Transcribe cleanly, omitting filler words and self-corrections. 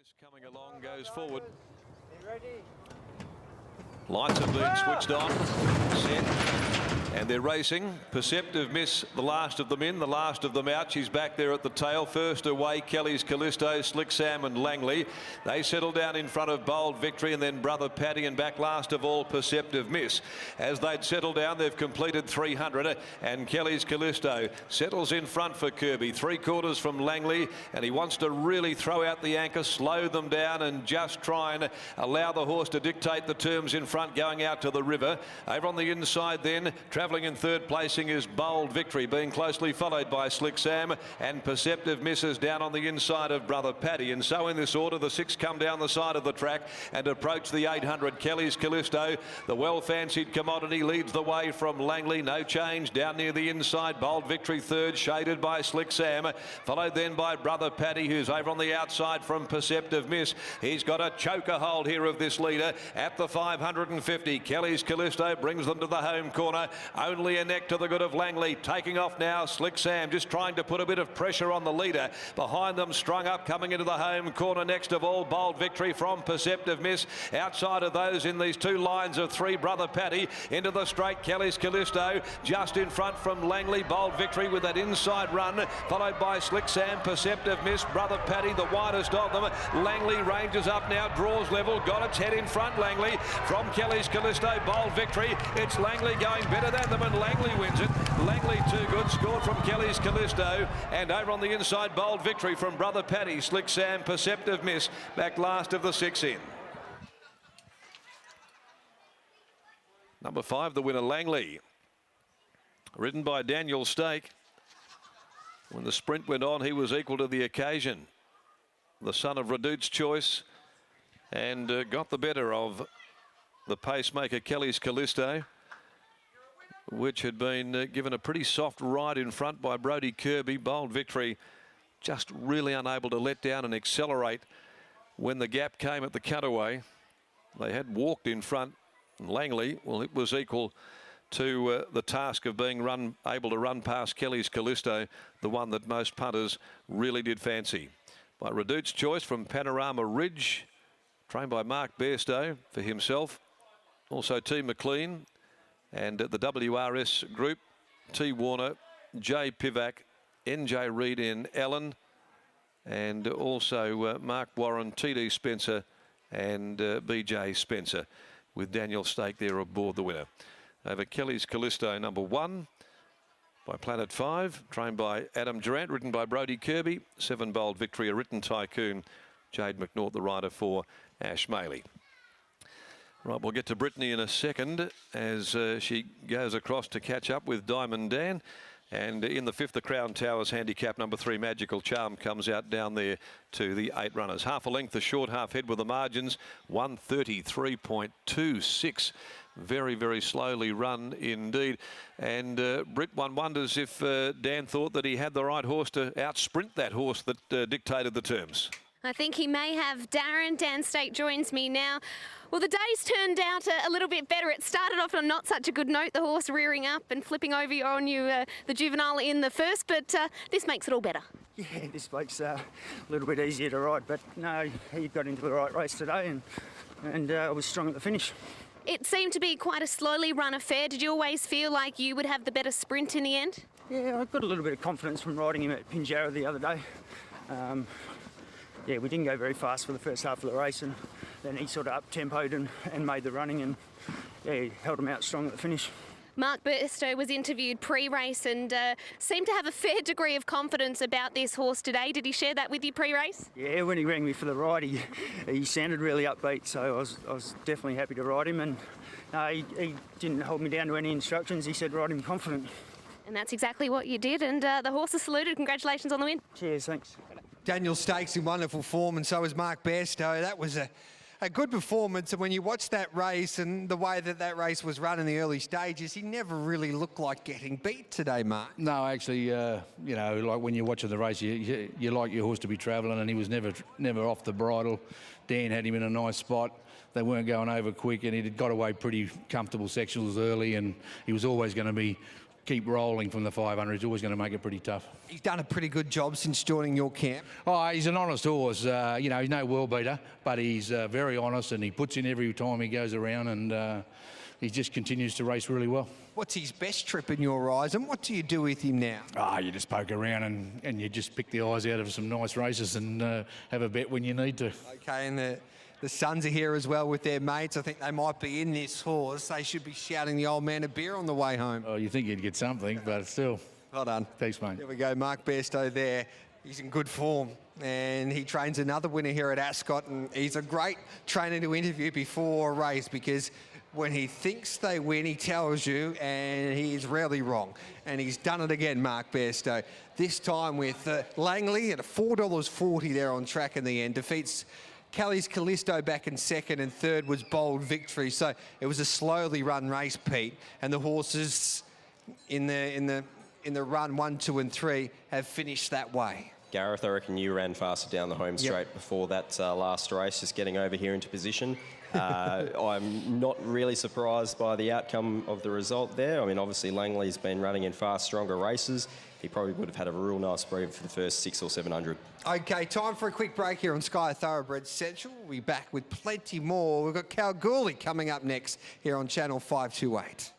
Race coming along, goes forward. Lights have been switched on, set, and they're racing. Perceptive Miss, the last of them in, the last of them out. She's back there at the tail. First away, Kelly's Callisto, Slick Sam and Langley. They settle down in front of Bold Victory and then Brother Paddy, and back last of all, Perceptive Miss. As they'd settled down, they've completed 300, and Kelly's Callisto settles in front for Kirby. 3/4 from Langley, and he wants to really throw out the anchor, slow them down and just try and allow the horse to dictate the terms in front going out to the river. Over on the inside then, travelling in third placing is Bold Victory, being closely followed by Slick Sam and Perceptive Misses down on the inside of Brother Paddy. And so in this order, the 6 come down the side of the track and approach the 800. Kelly's Callisto, the well-fancied commodity, leads the way from Langley. No change down near the inside. Bold Victory third, shaded by Slick Sam, followed then by Brother Paddy, who's over on the outside from Perceptive Miss. He's got a choker hold here of this leader at the 550. Kelly's Callisto brings them to the home corner. Only a neck to the good of Langley. Taking off now, Slick Sam just trying to put a bit of pressure on the leader. Behind them, strung up, coming into the home corner next of all, Bold Victory from Perceptive Miss. Outside of those in these two lines of 3, Brother Paddy into the straight, Kelly's Callisto just in front from Langley. Bold Victory with that inside run, followed by Slick Sam, Perceptive Miss, Brother Paddy the widest of them. Langley ranges up now, draws level, got its head in front. Langley from Kelly's Callisto, Bold Victory. It's Langley going better than them, and Langley wins it. Langley too good, scored from Kelly's Callisto, and over on the inside, Bold Victory from Brother Paddy, Slick Sam, Perceptive Miss, back last of the 6 in. Number 5, the winner, Langley, ridden by Daniel Stake. When the sprint went on, he was equal to the occasion. The son of Redout's Choice, and got the better of the pacemaker Kelly's Callisto, which had been given a pretty soft ride in front by Brodie Kirby. Bold Victory just really unable to let down and accelerate when the gap came at the cutaway. They had walked in front, and Langley, well, it was equal to the task of being able to run past Kelly's Callisto, the one that most punters really did fancy. By Redout's Choice from Panorama Ridge, trained by Mark Bairstow for himself. Also T. McLean, and the WRS group, T. Warner, J. Pivac, NJ Reid in Allen, and also Mark Warren, TD Spencer and BJ Spencer, with Daniel Stake there aboard the winner. Over Kelly's Callisto, number 1 by Planet 5, trained by Adam Durant, ridden by Brodie Kirby. 7, Bold Victory, a written Tycoon, Jade McNaught, the rider for Ash Maley. Right, we'll get to Brittany in a second as she goes across to catch up with Diamond Dan. And in the 5th, the Crown Towers handicap, number 3, Magical Charm, comes out down there to the 8 runners. Half a length, the short half head with the margins, 133.26. Very, very slowly run indeed. And Britt, one wonders if Dan thought that he had the right horse to outsprint that horse that dictated the terms. I think he may have. Dan Stake joins me now. Well, the day's turned out a little bit better. It started off on not such a good note, the horse rearing up and flipping over on you, the juvenile in the first, but this makes it all better. Yeah, this makes a little bit easier to ride, but no, he got into the right race today and was strong at the finish. It seemed to be quite a slowly run affair. Did you always feel like you would have the better sprint in the end? Yeah, I got a little bit of confidence from riding him at Pinjarra the other day. Yeah, we didn't go very fast for the first half of the race, and then he sort of up-tempoed and made the running, and yeah, he held him out strong at the finish. Mark Bairstow was interviewed pre-race and seemed to have a fair degree of confidence about this horse today. Did he share that with you pre-race? Yeah, when he rang me for the ride, he sounded really upbeat, so I was definitely happy to ride him, and he didn't hold me down to any instructions. He said ride him confident. And that's exactly what you did, and the horse is saluted. Congratulations on the win. Cheers, thanks. Daniel Stakes in wonderful form, and so is Mark Bairstow. That was a good performance, and when you watch that race and the way that race was run in the early stages, he never really looked like getting beat today, Mark. No, actually, you know, like when you're watching the race, you like your horse to be travelling, and he was never off the bridle. Dan had him in a nice spot. They weren't going over quick, and he got away pretty comfortable sectionals early, and he was always going to be keep rolling from the 500. He's always going to make it pretty tough. He's done a pretty good job since joining your camp. Oh, he's an honest horse. You know, he's no world beater, but he's very honest, and he puts in every time he goes around, and he just continues to race really well. What's his best trip in your eyes, and what do you do with him now? You just poke around and you just pick the eyes out of some nice races and have a bet when you need to. Okay, and the sons are here as well with their mates. I think they might be in this horse. They should be shouting the old man a beer on the way home. Oh, you think you'd get something, but still. Well done. Thanks, mate. There we go, Mark Bairstow there. He's in good form, and he trains another winner here at Ascot, and he's a great trainer to interview before a race, because when he thinks they win, he tells you, and he is rarely wrong. And he's done it again, Mark Bairstow. This time with Langley at a $4.40 there on track in the end. Defeats Kelly's Callisto back in second, and third was Bold Victory. So it was a slowly run race, Pete, and the horses in the run 1, 2 and 3 have finished that way. Gareth, I reckon you ran faster down the home straight before that last race, just getting over here into position. I'm not really surprised by the outcome of the result there. I mean, obviously Langley's been running in far stronger races. He probably would have had a real nice breather for the first 600 or 700. Okay, time for a quick break here on Sky Thoroughbred Central. We'll be back with plenty more. We've got Kalgoorlie coming up next here on Channel 528.